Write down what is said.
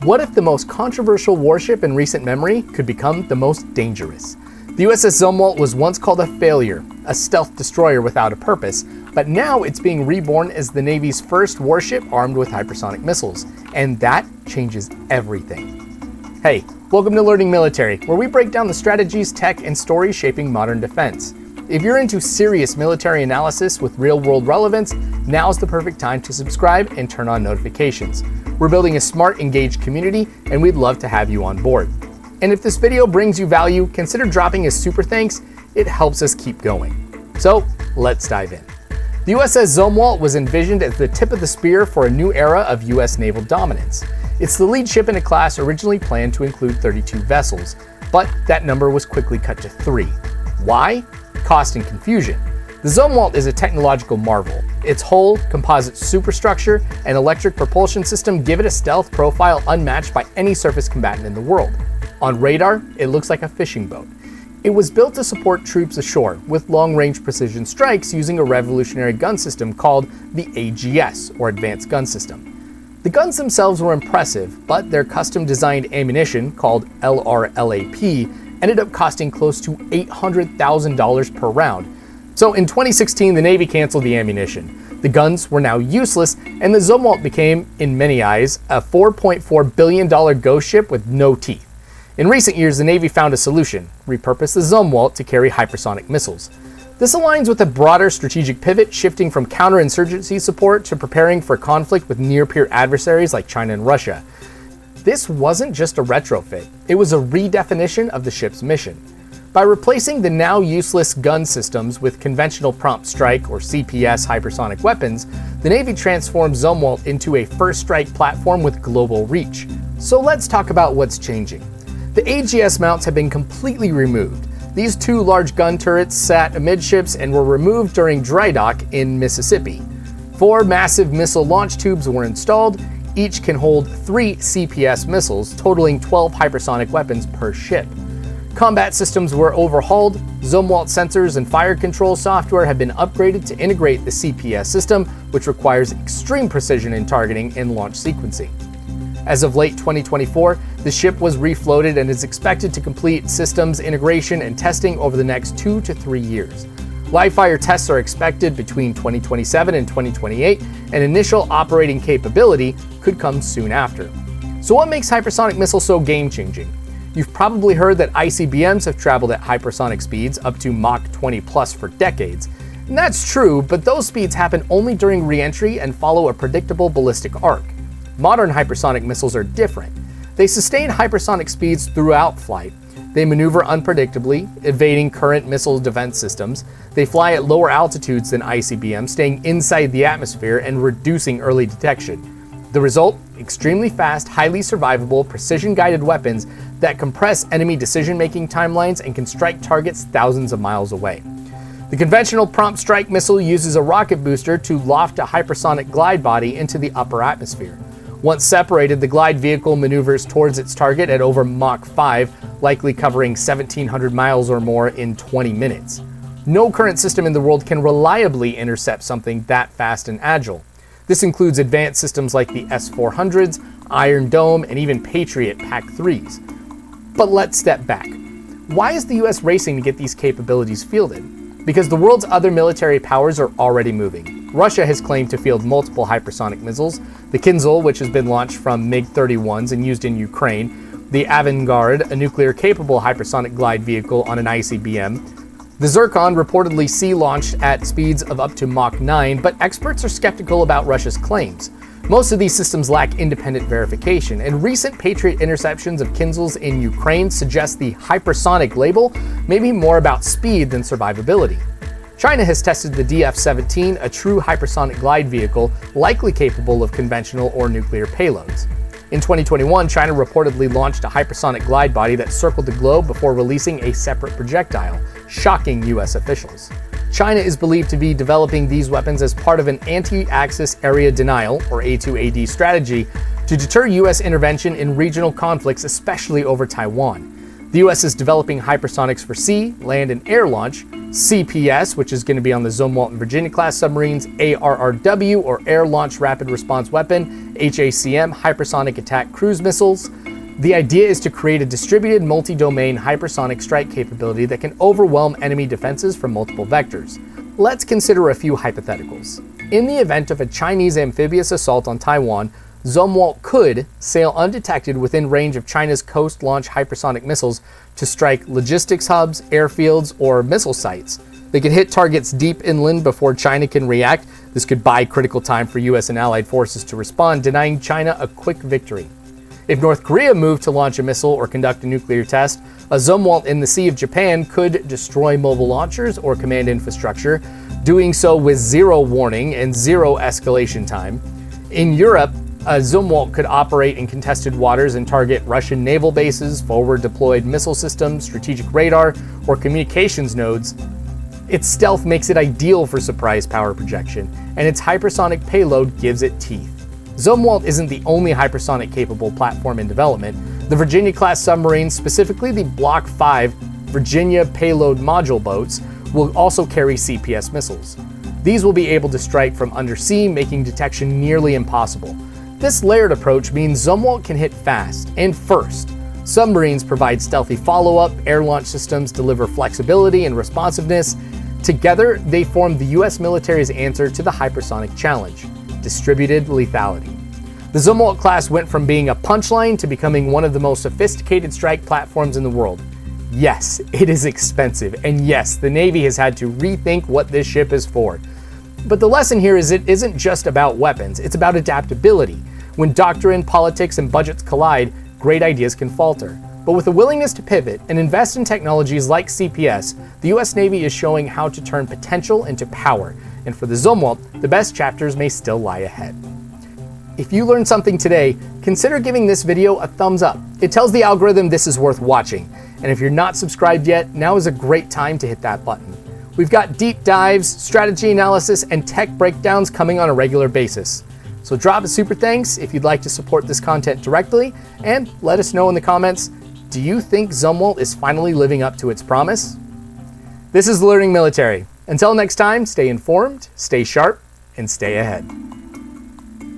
What if the most controversial warship in recent memory could become the most dangerous? The USS Zumwalt was once called a failure, a stealth destroyer without a purpose, but now it's being reborn as the Navy's first warship armed with hypersonic missiles, and that changes everything. Hey, welcome to Learning Military, where we break down the strategies, tech, and stories shaping modern defense. If you're into serious military analysis with real-world relevance, now's the perfect time to subscribe and turn on notifications. We're building a smart, engaged community, and we'd love to have you on board. And if this video brings you value, consider dropping a super thanks. It helps us keep going. So let's dive in. The USS Zumwalt was envisioned as the tip of the spear for a new era of US naval dominance. It's the lead ship in a class originally planned to include 32 vessels, but that number was quickly cut to 3. Why? Cost and confusion. The Zumwalt is a technological marvel. Its hull, composite superstructure, and electric propulsion system give it a stealth profile unmatched by any surface combatant in the world. On radar, it looks like a fishing boat. It was built to support troops ashore with long-range precision strikes using a revolutionary gun system called the AGS, or Advanced Gun System. The guns themselves were impressive, but their custom-designed ammunition, called LRLAP, ended up costing close to $800,000 per round. So in 2016, the Navy canceled the ammunition. The guns were now useless, and the Zumwalt became, in many eyes, a $4.4 billion ghost ship with no teeth. In recent years, the Navy found a solution: repurpose the Zumwalt to carry hypersonic missiles. This aligns with a broader strategic pivot, shifting from counterinsurgency support to preparing for conflict with near-peer adversaries like China and Russia. This wasn't just a retrofit, it was a redefinition of the ship's mission. By replacing the now useless gun systems with conventional prompt strike or CPS hypersonic weapons, the Navy transformed Zumwalt into a first strike platform with global reach. So let's talk about what's changing. The AGS mounts have been completely removed. These 2 large gun turrets sat amidships and were removed during dry dock in Mississippi. 4 massive missile launch tubes were installed. Each can hold 3 CPS missiles, totaling 12 hypersonic weapons per ship. Combat systems were overhauled. Zumwalt sensors and fire control software have been upgraded to integrate the CPS system, which requires extreme precision in targeting and launch sequencing. As of late 2024, the ship was refloated and is expected to complete systems integration and testing over the next 2 to 3 years. Live-fire tests are expected between 2027 and 2028, and initial operating capability could come soon after. So what makes hypersonic missiles so game-changing? You've probably heard that ICBMs have traveled at hypersonic speeds up to Mach 20 plus for decades. And that's true, but those speeds happen only during re-entry and follow a predictable ballistic arc. Modern hypersonic missiles are different. They sustain hypersonic speeds throughout flight. They maneuver unpredictably, evading current missile defense systems. They fly at lower altitudes than ICBMs, staying inside the atmosphere and reducing early detection. The result? Extremely fast, highly survivable, precision-guided weapons that compress enemy decision-making timelines and can strike targets thousands of miles away. The conventional prompt strike missile uses a rocket booster to loft a hypersonic glide body into the upper atmosphere. Once separated, the glide vehicle maneuvers towards its target at over Mach 5, likely covering 1,700 miles or more in 20 minutes. No current system in the world can reliably intercept something that fast and agile. This includes advanced systems like the S-400s, Iron Dome, and even Patriot PAC-3s. But let's step back. Why is the US racing to get these capabilities fielded? Because the world's other military powers are already moving. Russia has claimed to field multiple hypersonic missiles: the Kinzhal, which has been launched from MiG-31s and used in Ukraine; the Avangard, a nuclear-capable hypersonic glide vehicle on an ICBM; the Zircon, reportedly sea-launched at speeds of up to Mach 9, but experts are skeptical about Russia's claims. Most of these systems lack independent verification, and recent Patriot interceptions of Kinzhals in Ukraine suggest the hypersonic label may be more about speed than survivability. China has tested the DF-17, a true hypersonic glide vehicle likely capable of conventional or nuclear payloads. In 2021, China reportedly launched a hypersonic glide body that circled the globe before releasing a separate projectile, shocking US officials. China is believed to be developing these weapons as part of an anti-axis area denial, or A2AD strategy, to deter US intervention in regional conflicts, especially over Taiwan. The US is developing hypersonics for sea, land, and air launch. CPS, which is going to be on the Zumwalt and Virginia-class submarines, ARRW, or Air Launch Rapid Response Weapon, HACM, Hypersonic Attack Cruise Missiles. The idea is to create a distributed multi-domain hypersonic strike capability that can overwhelm enemy defenses from multiple vectors. Let's consider a few hypotheticals. In the event of a Chinese amphibious assault on Taiwan, Zumwalt could sail undetected within range of China's coast-launch hypersonic missiles to strike logistics hubs, airfields, or missile sites. They could hit targets deep inland before China can react. This could buy critical time for US and allied forces to respond, denying China a quick victory. If North Korea moved to launch a missile or conduct a nuclear test, a Zumwalt in the Sea of Japan could destroy mobile launchers or command infrastructure, doing so with zero warning and zero escalation time. In Europe, a Zumwalt could operate in contested waters and target Russian naval bases, forward-deployed missile systems, strategic radar, or communications nodes. Its stealth makes it ideal for surprise power projection, and its hypersonic payload gives it teeth. Zumwalt isn't the only hypersonic-capable platform in development. The Virginia-class submarines, specifically the Block 5 Virginia Payload Module boats, will also carry CPS missiles. These will be able to strike from undersea, making detection nearly impossible. This layered approach means Zumwalt can hit fast and first. Submarines provide stealthy follow-up, air launch systems deliver flexibility and responsiveness. Together, they form the US military's answer to the hypersonic challenge: distributed lethality. The Zumwalt-Class went from being a punchline to becoming one of the most sophisticated strike platforms in the world. Yes, it is expensive, and yes, the Navy has had to rethink what this ship is for. But the lesson here is it isn't just about weapons, it's about adaptability. When doctrine, politics, and budgets collide, great ideas can falter. But with a willingness to pivot and invest in technologies like CPS, the US Navy is showing how to turn potential into power. And for the Zumwalt, the best chapters may still lie ahead. If you learned something today, consider giving this video a thumbs up. It tells the algorithm this is worth watching. And if you're not subscribed yet, now is a great time to hit that button. We've got deep dives, strategy analysis, and tech breakdowns coming on a regular basis. So drop a super thanks if you'd like to support this content directly, and let us know in the comments, do you think Zumwalt is finally living up to its promise? This is the Learning Military. Until next time, stay informed, stay sharp, and stay ahead.